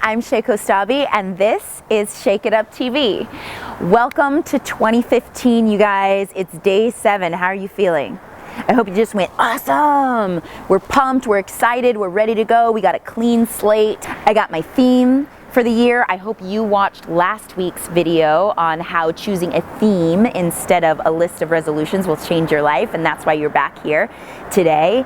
I'm Shay Kostabi, and this is Shake It Up TV. Welcome to 2015, you guys. It's day 7. How are you feeling? I hope you just went awesome. We're pumped, we're excited, we're ready to go. We got a clean slate. I got my theme for the year. I hope you watched last week's video on how choosing a theme instead of a list of resolutions will change your life, and that's why you're back here today.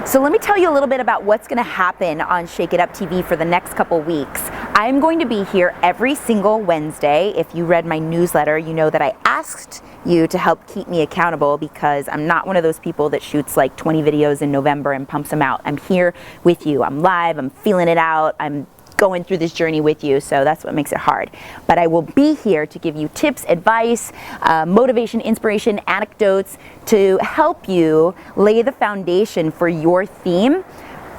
So let me tell you a little bit about what's going to happen on Shake It Up TV for the next couple weeks. I'm going to be here every single Wednesday. If you read my newsletter, you know that I asked you to help keep me accountable because I'm not one of those people that shoots like 20 videos in November and pumps them out. I'm here with you. I'm live. I'm feeling it out. I'm going through this journey with you, so that's what makes it hard. But I will be here to give you tips, advice, motivation, inspiration, anecdotes to help you lay the foundation for your theme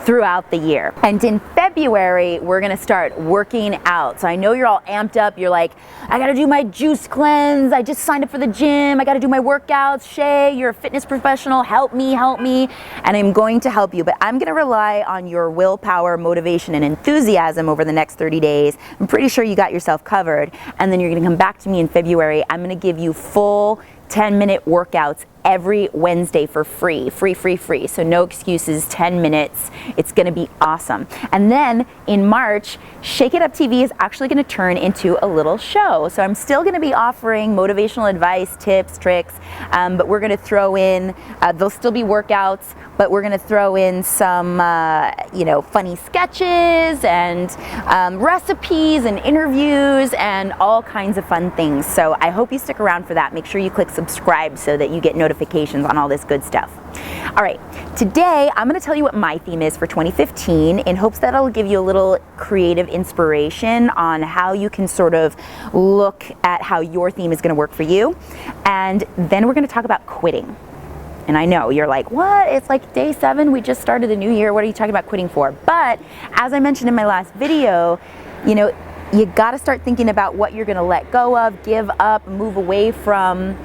throughout the year. And in February, we're gonna start working out. So I know you're all amped up. You're like, I gotta do my juice cleanse. I just signed up for the gym. I gotta do my workouts. Shay, you're a fitness professional. Help me, help me. And I'm going to help you, but I'm gonna rely on your willpower, motivation, and enthusiasm over the next 30 days. I'm pretty sure you got yourself covered. And then you're gonna come back to me in February. I'm gonna give you full 10-minute workouts every Wednesday for free. So no excuses, 10 minutes. It's gonna be awesome. And then in March, Shake It Up TV is actually gonna turn into a little show. So I'm still gonna be offering motivational advice, tips, tricks, but we're gonna throw in, there'll still be workouts, but we're gonna throw in some, funny sketches and recipes and interviews and all kinds of fun things. So I hope you stick around for that. Make sure you click subscribe so that you get notifications on all this good stuff. All right, today I'm going to tell you what my theme is for 2015 in hopes that it'll give you a little creative inspiration on how you can sort of look at how your theme is going to work for you. And then we're going to talk about quitting. And I know you're like, what? It's like day 7. We just started the new year. What are you talking about quitting for? But as I mentioned in my last video, you got to start thinking about what you're going to let go of, give up, move away from,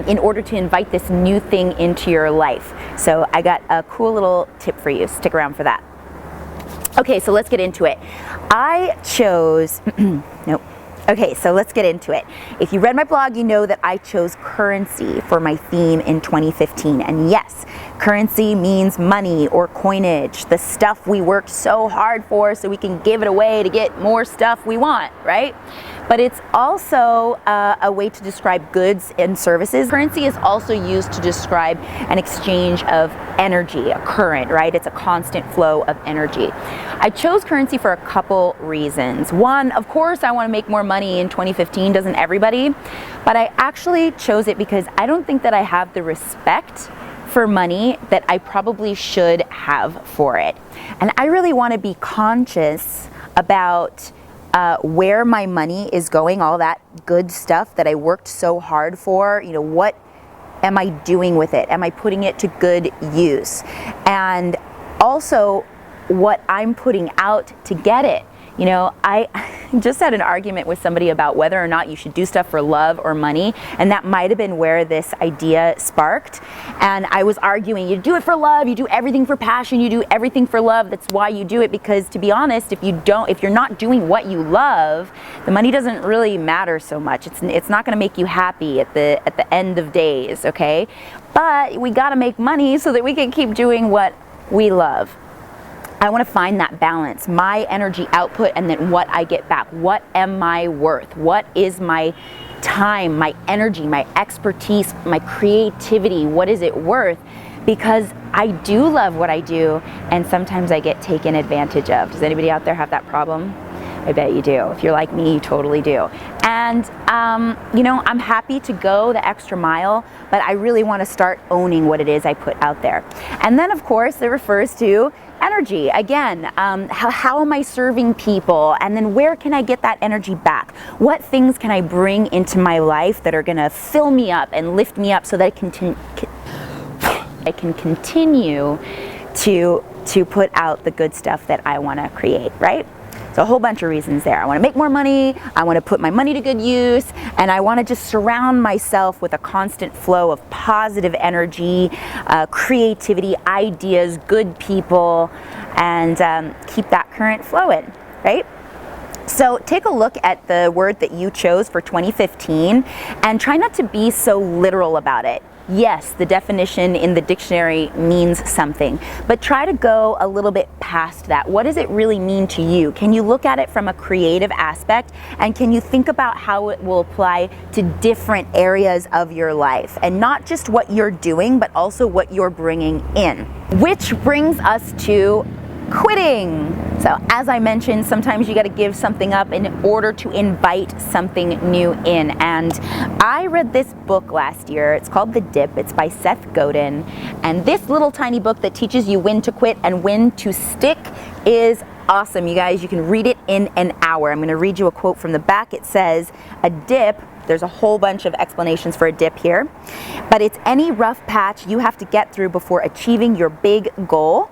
in order to invite this new thing into your life. So I got a cool little tip for you. Stick around for that. Okay, so let's get into it. I chose, nope. Okay, so let's get into it. If you read my blog, you know that I chose currency for my theme in 2015. And yes, currency means money or coinage, the stuff we work so hard for so we can give it away to get more stuff we want, right? But it's also a way to describe goods and services. Currency is also used to describe an exchange of energy, a current, right? It's a constant flow of energy. I chose currency for a couple reasons. One, of course, I want to make more money in 2015, doesn't everybody? But I actually chose it because I don't think that I have the respect for money that I probably should have for it. And I really want to be conscious about where my money is going, all that good stuff that I worked so hard for. What am I doing with it? Am I putting it to good use? And also what I'm putting out to get it. I just had an argument with somebody about whether or not you should do stuff for love or money, and that might have been where this idea sparked. And I was arguing, you do it for love, you do everything for passion, you do everything for love. That's why you do it, because to be honest, if you're not doing what you love, the money doesn't really matter so much. It's not going to make you happy at the end of days, okay? But we got to make money so that we can keep doing what we love. I want to find that balance, my energy output and then what I get back. What am I worth? What is my time, my energy, my expertise, my creativity? What is it worth? Because I do love what I do, and sometimes I get taken advantage of. Does anybody out there have that problem? I bet you do. If you're like me, you totally do. And, I'm happy to go the extra mile, but I really want to start owning what it is I put out there. And then, of course, it refers to energy. Again, how am I serving people? And then where can I get that energy back? What things can I bring into my life that are going to fill me up and lift me up so that I can continue to put out the good stuff that I want to create, right? So a whole bunch of reasons there. I want to make more money, I want to put my money to good use, and I want to just surround myself with a constant flow of positive energy, creativity, ideas, good people, and keep that current flowing, right? So take a look at the word that you chose for 2015 and try not to be so literal about it. Yes, the definition in the dictionary means something, but try to go a little bit past that. What does it really mean to you? Can you look at it from a creative aspect, and can you think about how it will apply to different areas of your life, and not just what you're doing, but also what you're bringing in? Which brings us to quitting. So as I mentioned, sometimes you got to give something up in order to invite something new in. And I read this book last year. It's called The Dip. It's by Seth Godin. And this little tiny book that teaches you when to quit and when to stick is awesome. You guys, you can read it in an hour. I'm going to read you a quote from the back. It says, "A dip," there's a whole bunch of explanations for a dip here, "but it's any rough patch you have to get through before achieving your big goal.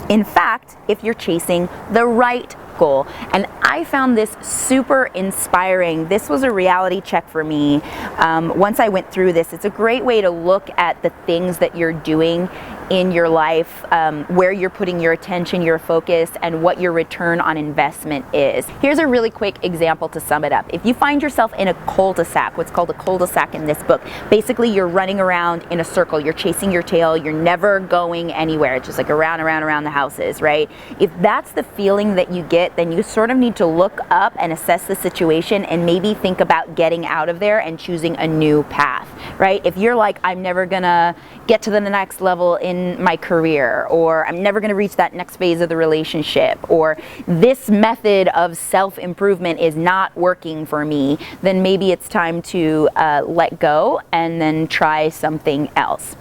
In fact, if you're chasing the right goal." And I found this super inspiring. This was a reality check for me. Once I went through this, it's a great way to look at the things that you're doing in your life, where you're putting your attention, your focus, and what your return on investment is. Here's a really quick example to sum it up. If you find yourself in a cul-de-sac, what's called a cul-de-sac in this book, basically you're running around in a circle, you're chasing your tail, you're never going anywhere. It's just like around the houses, right? If that's the feeling that you get, then you sort of need to look up and assess the situation and maybe think about getting out of there and choosing a new path, right? If you're like, I'm never gonna get to the next level in my career, or I'm never going to reach that next phase of the relationship, or this method of self-improvement is not working for me, then maybe it's time to let go and then try something else.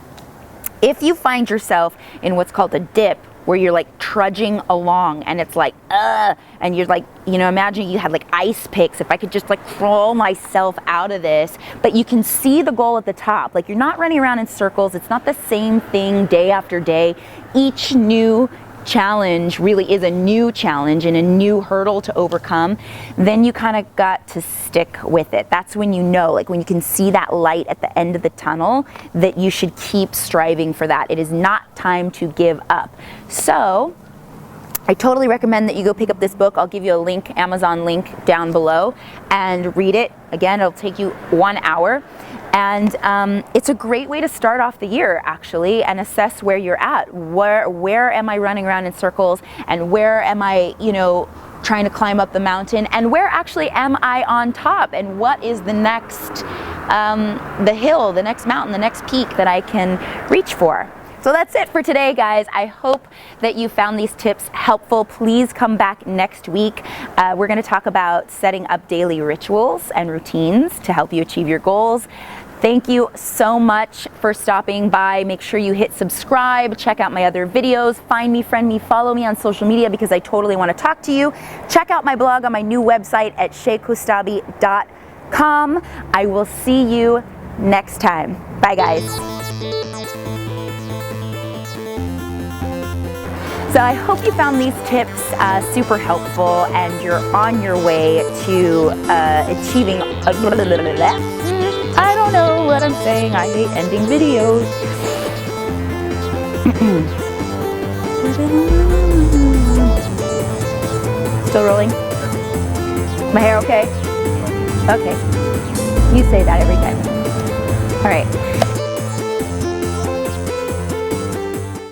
If you find yourself in what's called a dip, where you're like trudging along and it's like, and you're like, you know, imagine you had like ice picks, if I could just like crawl myself out of this, but you can see the goal at the top. Like, you're not running around in circles. It's not the same thing day after day. Each new challenge really is a new challenge and a new hurdle to overcome. Then you kind of got to stick with it. That's when you know, like when you can see that light at the end of the tunnel, that you should keep striving for that. It is not time to give up. So I totally recommend that you go pick up this book. I'll give you a link, Amazon link down below, and read it. Again, it'll take you 1 hour. And it's a great way to start off the year, actually, and assess where you're at. Where am I running around in circles, and where am I, you know, trying to climb up the mountain, and where actually am I on top, and what is the next, the hill, the next mountain, the next peak that I can reach for. So that's it for today, guys. I hope that you found these tips helpful. Please come back next week. We're going to talk about setting up daily rituals and routines to help you achieve your goals. Thank you so much for stopping by. Make sure you hit subscribe, check out my other videos, find me, friend me, follow me on social media, because I totally want to talk to you. Check out my blog on my new website at shaykostabi.com. I will see you next time. Bye, guys. So I hope you found these tips super helpful, and you're on your way to achieving I don't know what I'm saying. I hate ending videos. Still rolling? My hair okay? Okay. You say that every time. All right.